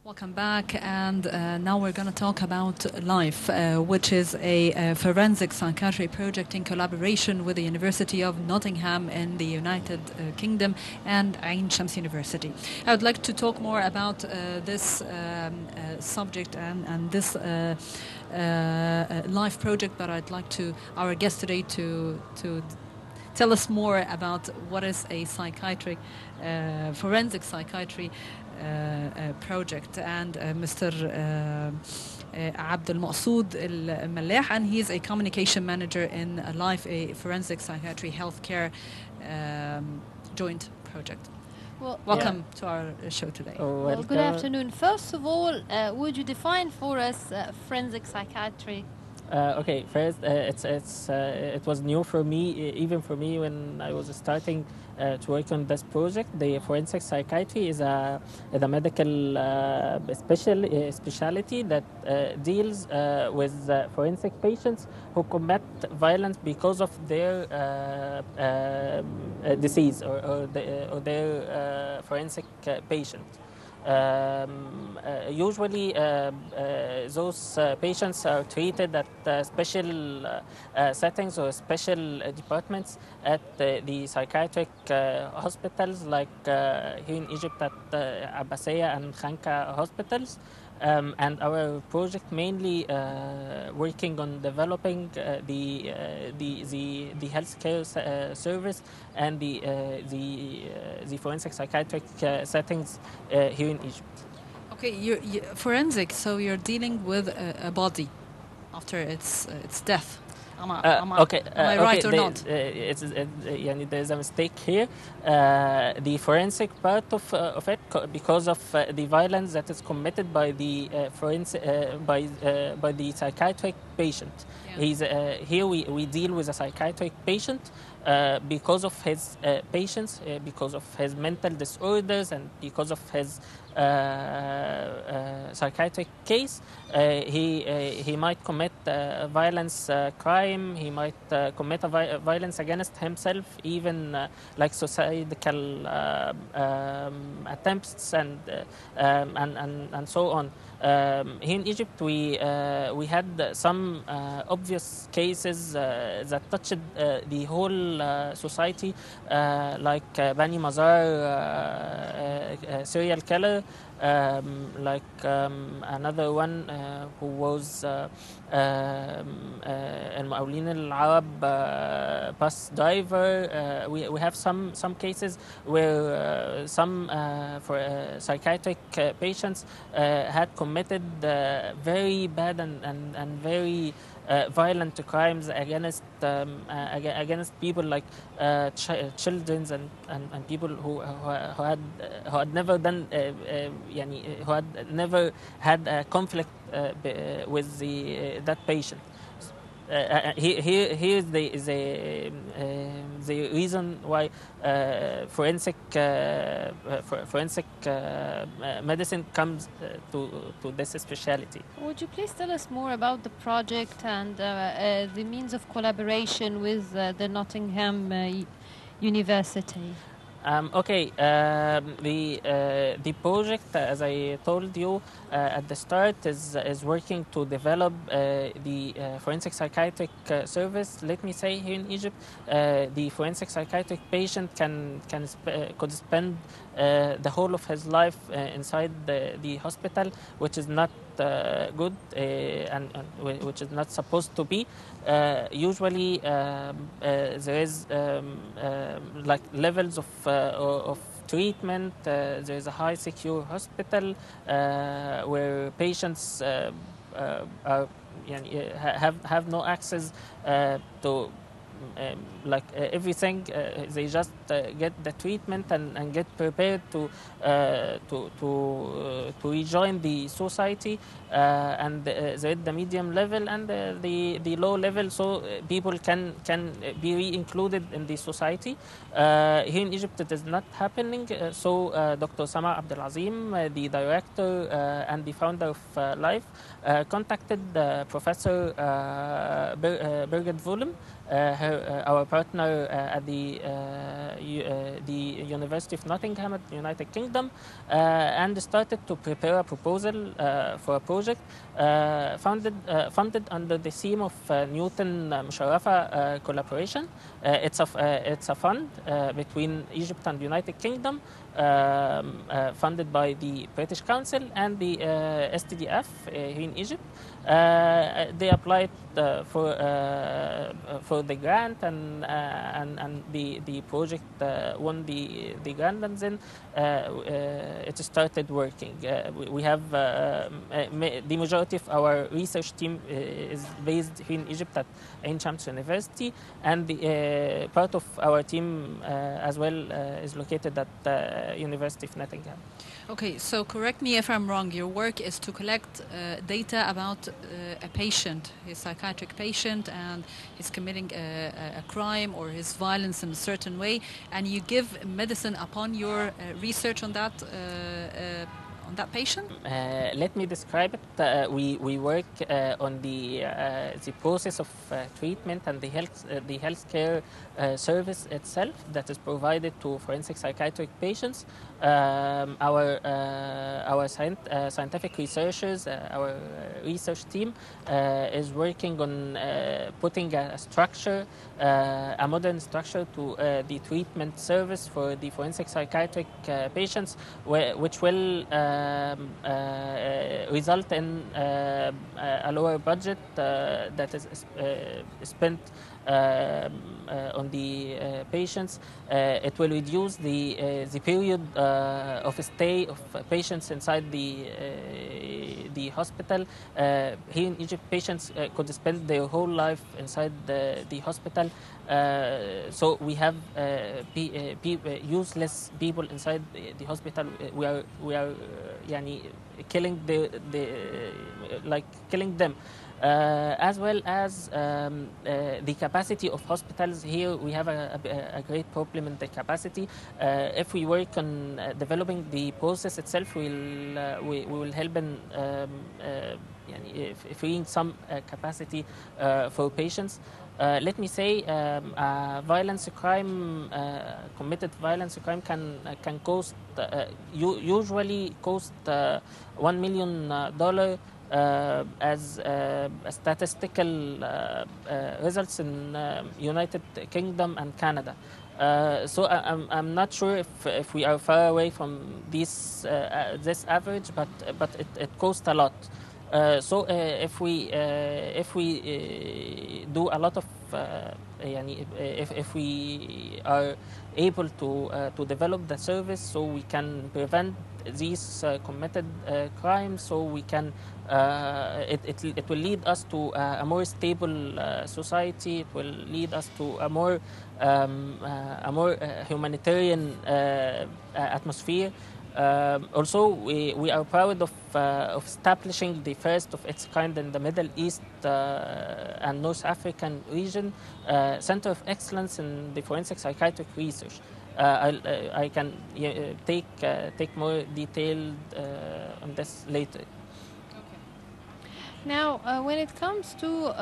Welcome back, and now we're going to talk about LIFE, which is a forensic psychiatry project in collaboration with the University of Nottingham in the United Kingdom and Ain Shams University. I would like to talk more about this subject and this LIFE project, but I'd like our guest today to tell us more about what is a psychiatric, forensic psychiatry project, and Mr. Abdel Maksood Malah, and he's a communication manager in LIFE, a forensic psychiatry healthcare joint project. Well, welcome to our show today. Well, good afternoon. First of all, would you define for us forensic psychiatry? Okay, first, it was new for me, even for me when I was starting to work on this project. The forensic psychiatry is a medical specialty that deals with forensic patients who commit violence because of their disease or their forensic patient. Usually those patients are treated at special settings or special departments at the psychiatric hospitals, like here in Egypt at Abbasiyah and Khanka hospitals. And our project mainly working on developing the healthcare service and the forensic psychiatric settings here in Egypt. Okay, you're forensic, so you're dealing with a body after its death. Am I right or not? There's a mistake here. The forensic part of it, because of the violence that is committed by the by the psychiatric patient. Yeah. Here we deal with a psychiatric patient because of his patients, because of his mental disorders, and because of his psychiatric case. He might commit violence crime. He might commit a violence against himself, even like suicidal attempts and so on. Here in Egypt, we had some obvious cases that touched the whole society, like Bani Mazar serial killer, like another one who was Al-Maqawlin Al-Arab bus driver. We have some cases where some psychiatric patients had committed very bad and very violent crimes against people, like children and people who had never done who had never had a conflict with that patient. Here is the reason why forensic medicine comes to this specialty. Would you please tell us more about the project and the means of collaboration with the Nottingham University? Okay, the project, as I told you at the start, is working to develop the forensic psychiatric service. Let me say, here in Egypt, the forensic psychiatric patient could spend the whole of his life inside the hospital, which is not good and which is not supposed to be. Usually there is like levels of treatment. There is a high secure hospital where patients have no access to like everything. They just get the treatment and get prepared to rejoin the society, and the medium level and the low level, so people can be re-included in the society. Here in Egypt, it is not happening. So Dr. Sama Abdel, the director and the founder of LIFE, contacted Professor Birgit Volem, her our partner at the University of Nottingham at the United Kingdom, and started to prepare a proposal for a project funded under the theme of Newton Musharrafa collaboration. It's a fund between Egypt and the United Kingdom, funded by the British Council and the STDF here in Egypt. They applied for the grant, and the project won the grant, and then it started working. We have the majority of our research team is based here in Egypt at Ain Shams University, and the part of our team as well is located at University of Nottingham. Okay, so correct me if I'm wrong. Your work is to collect data about a patient, his psychiatric patient, and he's committing a crime or his violence in a certain way, and you give medicine upon your research on that patient? Let me describe it. We work on the process of treatment and the healthcare service itself that is provided to forensic psychiatric patients. Our scientific researchers, our research team, is working on putting a structure, a modern structure to the treatment service for the forensic psychiatric patients, which will result in a lower budget that is spent on the patients. It will reduce the period of stay of patients inside the hospital. Here in Egypt, patients could spend their whole life inside the hospital. So we have useless people inside the hospital. We are killing killing them. As well as the capacity of hospitals. Here we have a great problem in the capacity. If we work on developing the process itself, we will help in freeing some capacity for patients. Let me say, committed violence crime can cost usually cost $1 million. As statistical results in United Kingdom and Canada. So I'm not sure if we are far away from this average, but it costs a lot. So if we do a lot of if we are able to develop the service, so we can prevent these committed crimes, so we can it will lead us to a more stable society. It will lead us to a more humanitarian atmosphere. Also, we are proud of establishing the first of its kind in the Middle East and North African region Center of Excellence in the Forensic Psychiatric Research. I can take more detail on this later. Now, when it comes to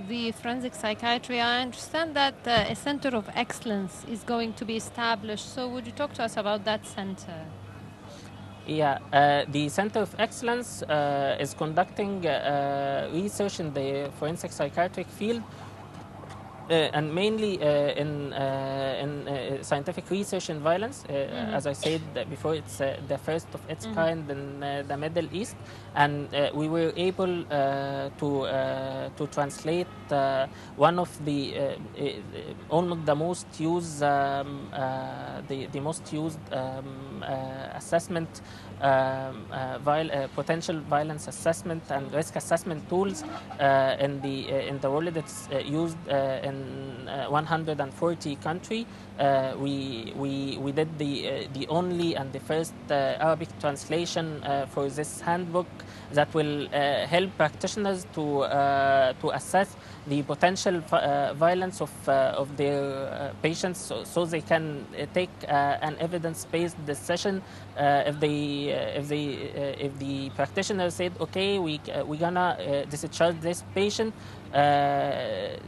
the forensic psychiatry, I understand that a center of excellence is going to be established. So would you talk to us about that center? Yeah, the Center of Excellence is conducting research in the forensic psychiatric field, and mainly in scientific research in violence. As I said before, it's the first of its kind in the Middle East, and we were able to translate one of the almost the most used assessment, potential violence assessment and risk assessment tools in the world. It's used in 140 countries. We did the only and the first Arabic translation for this handbook that will help practitioners to assess the potential violence of their patients, so they can take an evidence-based decision if they if the practitioner said, okay, we're gonna discharge this patient, the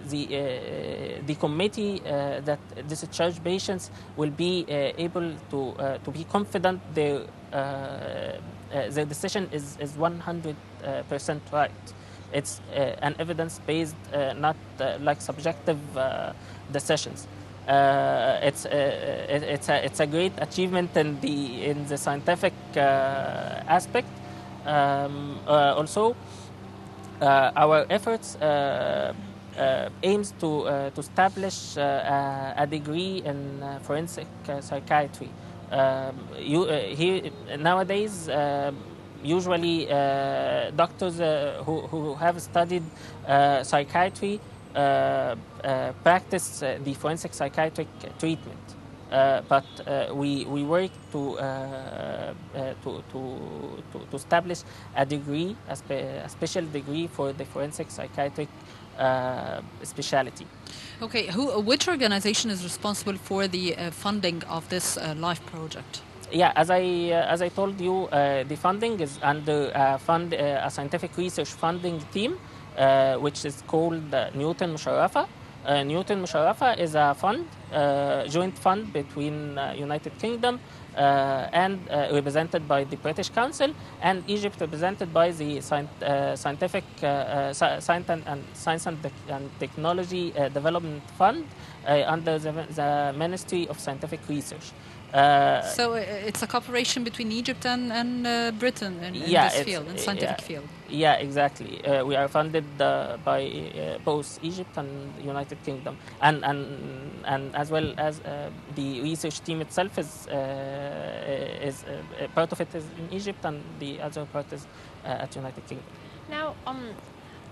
committee that discharge patients will be able to be confident their decision is 100% right. It's an evidence-based, not like subjective decisions. It's a great achievement in the scientific aspect. Also, our efforts aims to establish a degree in forensic psychiatry. Here nowadays, usually doctors who have studied psychiatry practice the forensic psychiatric treatment. But we work to establish a degree, a special degree for the forensic psychiatric specialty. Okay, which organization is responsible for the funding of this LIFE project? Yeah, as I told you, the funding is under a scientific research funding team, which is called Newton Musharrafa. Newton Musharrafa is a fund, joint fund between United Kingdom and represented by the British Council, and Egypt represented by the Scientific Science and Technology Development Fund under the Ministry of Scientific Research. So it's a cooperation between Egypt and Britain in this field, in scientific field. Yeah, exactly. We are funded by both Egypt and United Kingdom, and as well as the research team itself is part of it is in Egypt, and the other part is at United Kingdom. Now,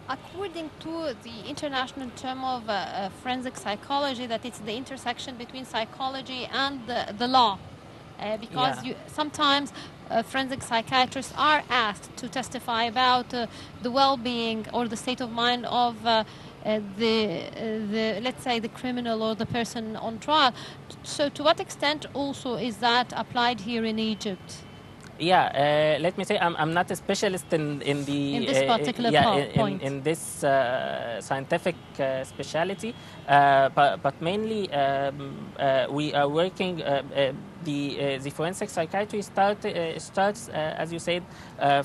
according to the international term of forensic psychology, that it's the intersection between psychology and the law, because sometimes forensic psychiatrists are asked to testify about the well-being or the state of mind of let's say the criminal or the person on trial. So to what extent also is that applied here in Egypt? Yeah, let me say I'm not a specialist in this particular point. In this scientific specialty, but mainly we are working. The forensic psychiatry starts, as you said,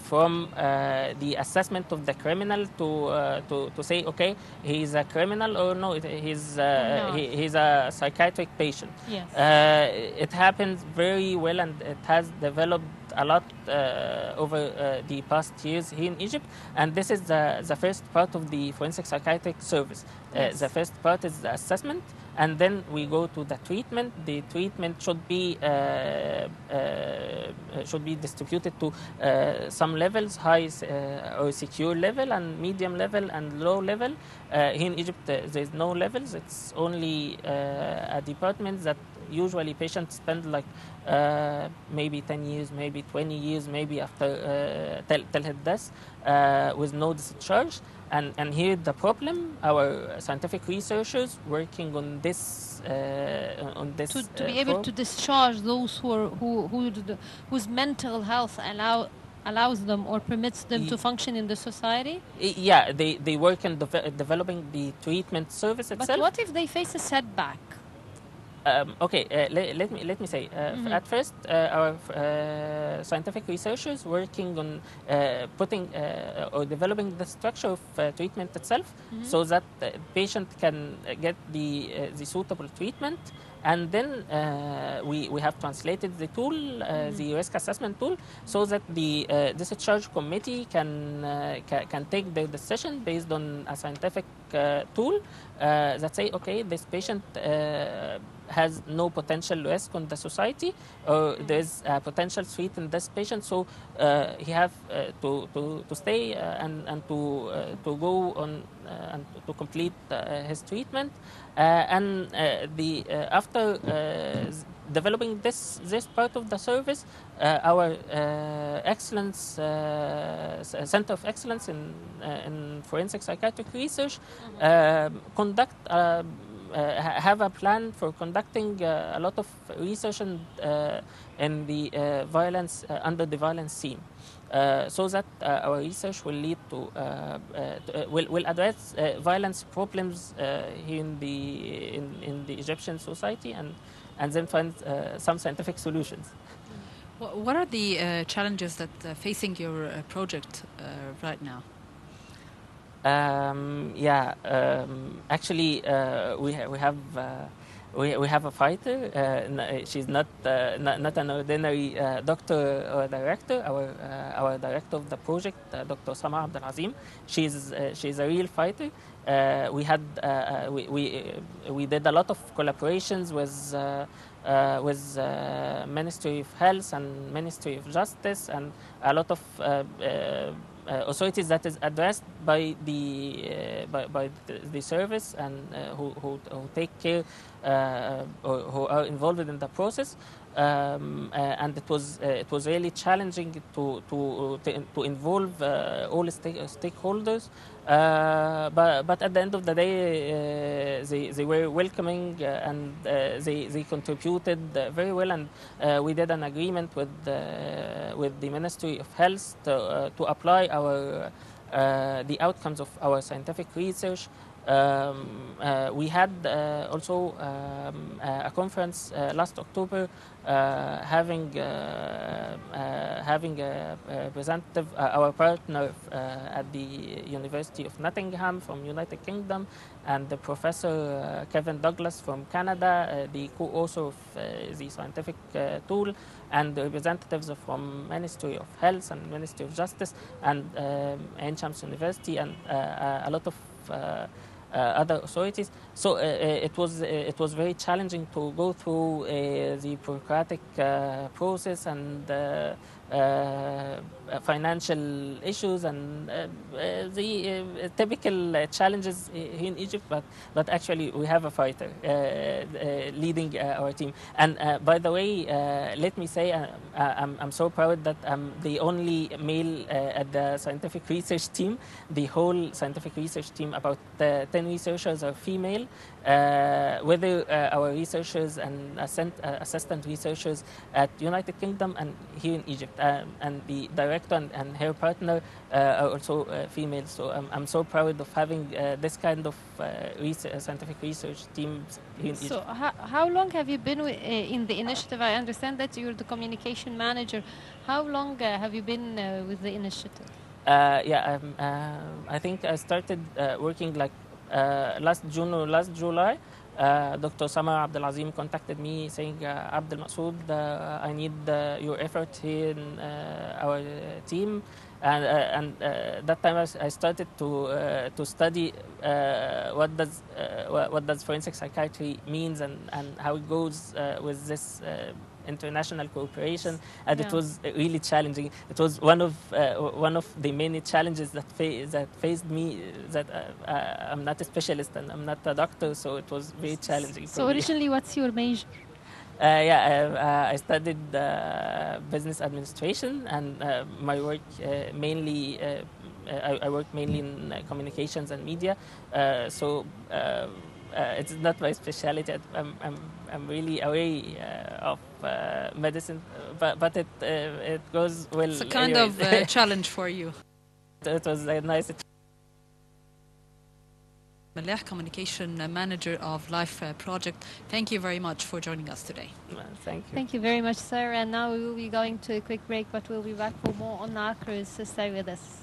from the assessment of the criminal to say, okay, he's a criminal or no, he's a psychiatric patient. Yes. It happens very well, and it has developed a lot over the past years here in Egypt, and this is the first part of the forensic psychiatric service. Yes. The first part is the assessment, and then we go to the treatment. The treatment should be distributed to some levels: high or secure level, and medium level, and low level. Here in Egypt, there's no levels. It's only a department that usually patients spend like maybe 10 years, maybe 20 years, maybe after till his death with no discharge. And here the problem, our scientific researchers working on this to be able to discharge those whose mental health allows them or permits them to function in the society. Yeah, they work in developing the treatment service itself. But what if they face a setback? Okay, let me say. At first, our scientific researchers working on putting or developing the structure of treatment itself, so that the patient can get the suitable treatment, and then we have translated the tool, the risk assessment tool, so that the discharge committee can take their decision based on a scientific tool that say, okay, this patient has no potential risk on the society, or there's a potential threat in this patient, so he have to stay and to go on and to complete his treatment. And after developing this part of the service, our excellence Center of Excellence in Forensic Psychiatric Research conduct have a plan for conducting a lot of research in the violence under the violence theme. So that our research will lead to will address violence problems here in the Egyptian society, and then find some scientific solutions. What are the challenges that facing your project right now? Actually, we have a fighter. She's not an ordinary doctor or director. Our director of the project, Dr. Sama Abdel. She's a real fighter. We did a lot of collaborations with Ministry of Health and Ministry of Justice, and a lot of authorities that is addressed by the service, and who take care or who are involved in the process. And it was really challenging to involve all stakeholders, but at the end of the day they were welcoming, and they contributed very well, and we did an agreement with the Ministry of Health to apply the outcomes of our scientific research. We had also a conference last October, having a representative, our partner at the University of Nottingham from United Kingdom, and the Professor Kevin Douglas from Canada, the co-author of the scientific tool, and the representatives from Ministry of Health and Ministry of Justice, and Ain Shams University, and a lot of other authorities. So it was very challenging to go through the bureaucratic process and financial issues and the typical challenges here in Egypt, but actually we have a fighter leading our team. And by the way, let me say I'm so proud that I'm the only male at the scientific research team. The whole scientific research team, about 10 researchers, are female. Whether our researchers and assistant researchers at United Kingdom and here in Egypt, and the director and her partner are also female. So I'm so proud of having this kind of scientific research teams here in Egypt. So how long have you been in the initiative? I understand that you're the communication manager. How long have you been with the initiative? I think I started working like last June or last July. Dr. Sama Abdel contacted me saying, Abdel, Maksood, I need your effort here in our team. And that time I started to study what does forensic psychiatry means, and how it goes with this international cooperation, and it was really challenging. It was one of the many challenges that faced me. That I'm not a specialist and I'm not a doctor, so it was very challenging. So originally, what's your major? I studied business administration, and my work mainly. I work mainly in communications and media, so it's not my specialty. I'm really away of medicine, but it goes well. It's a kind of challenge for you. It was a nice. Malah, Communication Manager of Life Project, thank you very much for joining us today. Thank you. Thank you very much, sir. And now we will be going to a quick break, but we'll be back for more on our cruise. So stay with us.